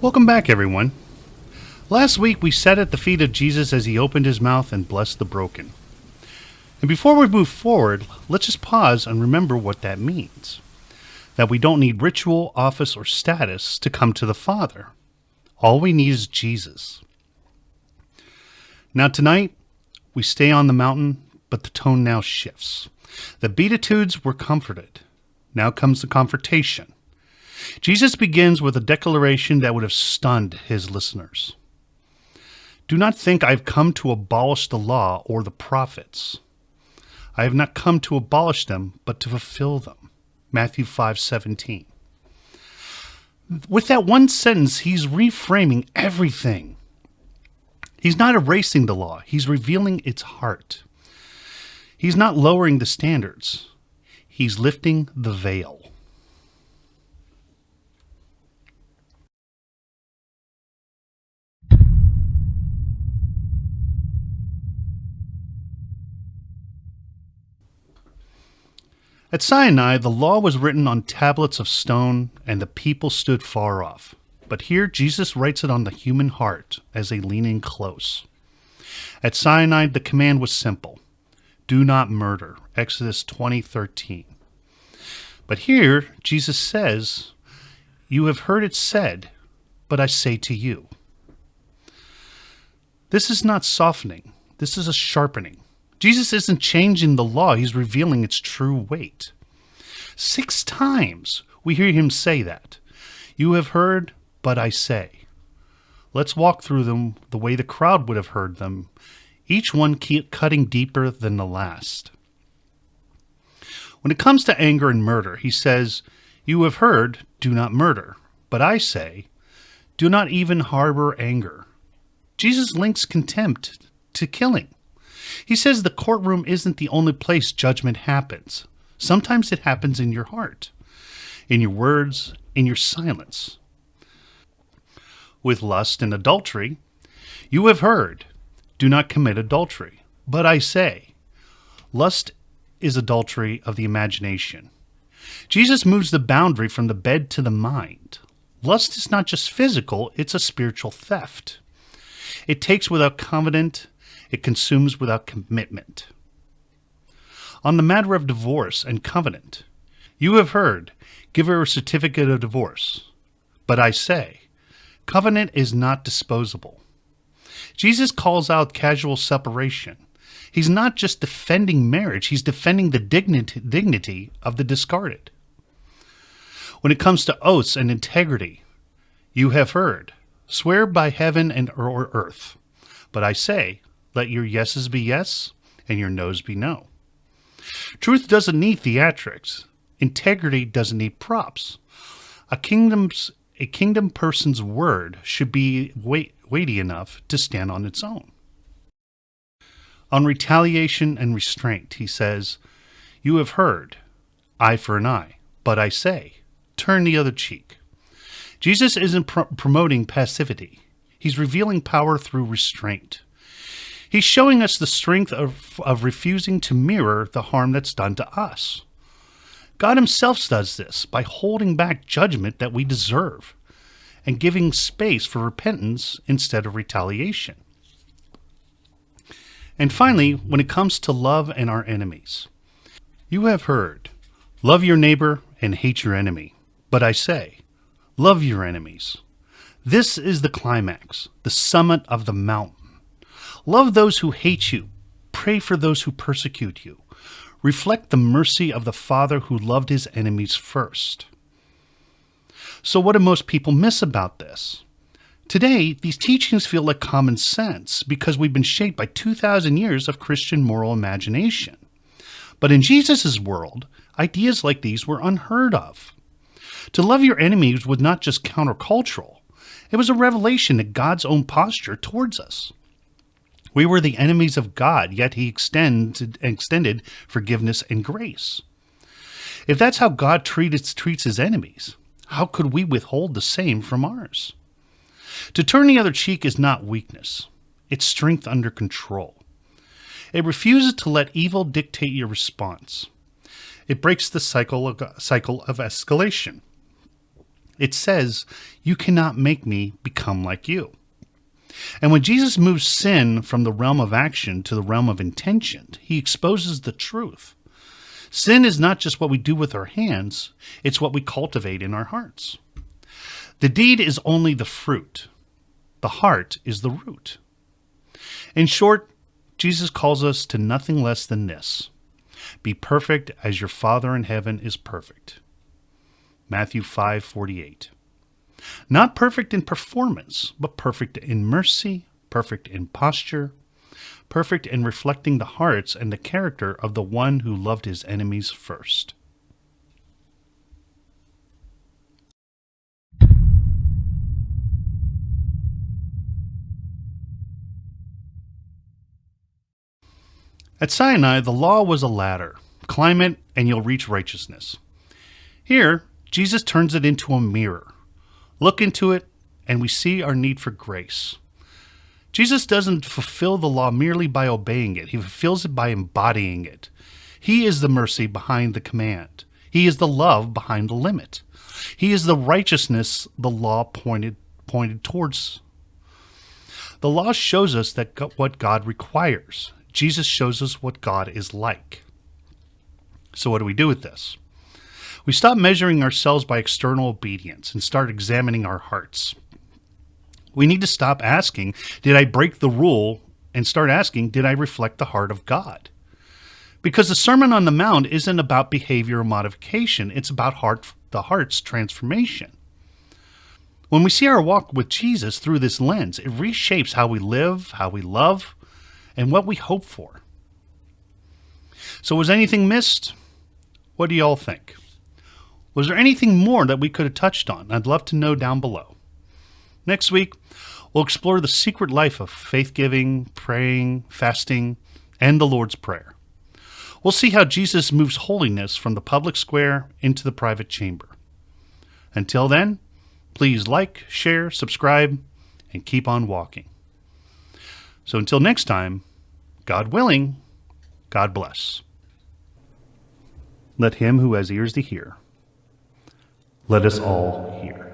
Welcome back, everyone. Last week we sat at the feet of Jesus as he opened his mouth and blessed the broken. And before we move forward, let's just pause and remember what that means. That we don't need ritual, office, or status to come to the Father. All we need is Jesus. Now tonight, we stay on the mountain, but the tone now shifts. The Beatitudes were comforted. Now comes the confrontation. Jesus begins with a declaration that would have stunned his listeners. Do not think I have come to abolish the law or the prophets. I have not come to abolish them, but to fulfill them. Matthew 5:17. With that one sentence, he's reframing everything. He's not erasing the law. He's revealing its heart. He's not lowering the standards. He's lifting the veil. At Sinai, the law was written on tablets of stone, and the people stood far off. But here, Jesus writes it on the human heart as they lean in close. At Sinai, the command was simple. Do not murder. Exodus 20:13. But here, Jesus says, you have heard it said, but I say to you. This is not softening. This is a sharpening. Jesus isn't changing the law. He's revealing its true weight. 6 times we hear him say that. You have heard, but I say. Let's walk through them the way the crowd would have heard them, each one cutting deeper than the last. When it comes to anger and murder, he says, you have heard, do not murder. But I say, do not even harbor anger. Jesus links contempt to killing. He says the courtroom isn't the only place judgment happens. Sometimes it happens in your heart, in your words, in your silence. With lust and adultery, you have heard, do not commit adultery. But I say, lust is adultery of the imagination. Jesus moves the boundary from the bed to the mind. Lust is not just physical, it's a spiritual theft. It takes without covenant. It consumes without commitment. On the matter of divorce and covenant, you have heard, give her a certificate of divorce. But I say, covenant is not disposable. Jesus calls out casual separation. He's not just defending marriage, he's defending the dignity of the discarded. When it comes to oaths and integrity, you have heard, swear by heaven and or earth. But I say, let your yeses be yes and your noes be no. Truth doesn't need theatrics. Integrity doesn't need props. A kingdom person's word should be weighty enough to stand on its own. On retaliation and restraint, he says, you have heard, eye for an eye, but I say, turn the other cheek. Jesus isn't promoting passivity. He's revealing power through restraint. He's showing us the strength of refusing to mirror the harm that's done to us. God himself does this by holding back judgment that we deserve and giving space for repentance instead of retaliation. And finally, when it comes to love and our enemies, you have heard, love your neighbor and hate your enemy. But I say, love your enemies. This is the climax, the summit of the mountain. Love those who hate you. Pray for those who persecute you. Reflect the mercy of the Father who loved his enemies first. So what do most people miss about this? Today, these teachings feel like common sense because we've been shaped by 2,000 years of Christian moral imagination. But in Jesus' world, ideas like these were unheard of. To love your enemies was not just countercultural. It was a revelation of God's own posture towards us. We were the enemies of God, yet he extended forgiveness and grace. If that's how God treats his enemies, how could we withhold the same from ours? To turn the other cheek is not weakness. It's strength under control. It refuses to let evil dictate your response. It breaks the cycle of escalation. It says, "You cannot make me become like you." And when Jesus moves sin from the realm of action to the realm of intention, he exposes the truth. Sin is not just what we do with our hands, it's what we cultivate in our hearts. The deed is only the fruit. The heart is the root. In short, Jesus calls us to nothing less than this: be perfect as your Father in heaven is perfect. Matthew 5:48. Not perfect in performance, but perfect in mercy, perfect in posture, perfect in reflecting the hearts and the character of the one who loved his enemies first. At Sinai, the law was a ladder. Climb it and you'll reach righteousness. Here, Jesus turns it into a mirror. Look into it and we see our need for grace. Jesus doesn't fulfill the law merely by obeying it. He fulfills it by embodying it. He is the mercy behind the command. He is the love behind the limit. He is the righteousness the law pointed towards. The law shows us what God requires. Jesus shows us what God is like. So what do we do with this? We stop measuring ourselves by external obedience and start examining our hearts. We need to stop asking, did I break the rule? And start asking, did I reflect the heart of God? Because the Sermon on the Mount isn't about behavioral modification. It's about the heart's transformation. When we see our walk with Jesus through this lens, it reshapes how we live, how we love, and what we hope for. So was anything missed? What do you all think? Was there anything more that we could have touched on? I'd love to know down below. Next week, we'll explore the secret life of faith-giving, praying, fasting, and the Lord's Prayer. We'll see how Jesus moves holiness from the public square into the private chamber. Until then, please like, share, subscribe, and keep on walking. So until next time, God willing, God bless. Let him who has ears to hear, let us all hear.